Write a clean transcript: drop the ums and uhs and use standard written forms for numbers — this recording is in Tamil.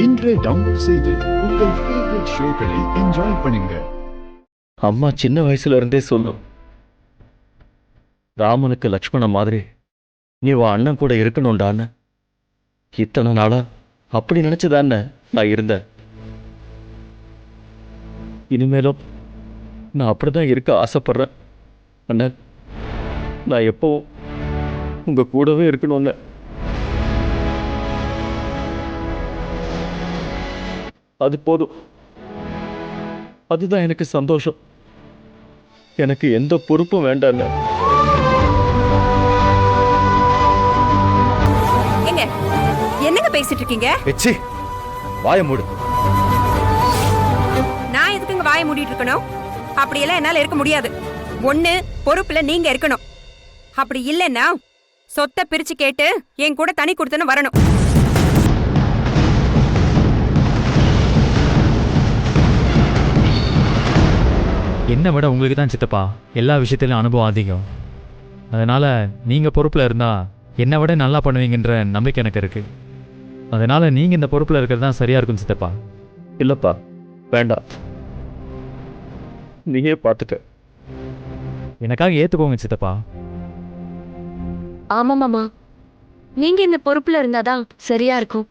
இன்றே டவுன்லோட் செய்து உங்கள் ஃபேவரட் ஷோக்களை என்ஜாய் பண்ணுங்க. அம்மா சின்ன வயசுல இருந்தே சொல்லும், ராமனுக்கு லக்ஷ்மணன் மாதிரி நீ உன் அண்ணன் கூட இருக்கணும்டான்னு. இத்தனை நாளா அப்படி நினைச்சுதானே நான் இருந்தேன். இனிமேலும் நான் அப்படிதான் இருக்க ஆசைப்படுறேன். அண்ணன், நான் எப்பவும் உங்க கூடவே இருக்கணும்னு. அது போதும், அதுதான் எனக்கு சந்தோஷம். எனக்கு எந்த பொறுப்பும் வேண்டாம். என்னங்க பேசிட்டு இருக்கீங்க? எச்சி, வாய மூடு. நான் எதுக்குங்க வாய மூடிட்டு இருக்கணும்? அப்படியெல்லாம் என்னால இருக்க முடியாது. ஒண்ணு பொறுப்புல நீங்க இருக்கணும், அப்படி இல்லைன்னா சொத்தை பிரிச்சு கேட்டு என் கூட தனி கொடுத்தன வரணும். என்னை விட உங்களுக்கு தான் சித்தப்பா எல்லா விஷயத்திலும் அனுபவம் அதிகம். அதனால் நீங்கள் பொறுப்பில் இருந்தால் என்னை விட நல்லா பண்ணுவீங்கன்ற நம்பிக்கை எனக்கு இருக்குது. அதனால் நீங்கள் இந்த பொறுப்பில் இருக்கிறது தான் சரியாக இருக்கும் சித்தப்பா. இல்லைப்பா, வேண்டாம், நீயே பார்த்துக்க. எனக்காக ஏற்றுக்கோங்க சித்தப்பா. ஆமாம் மாமா, நீங்கள் இந்த பொறுப்பில் இருந்தால் தான் சரியாக இருக்கும்.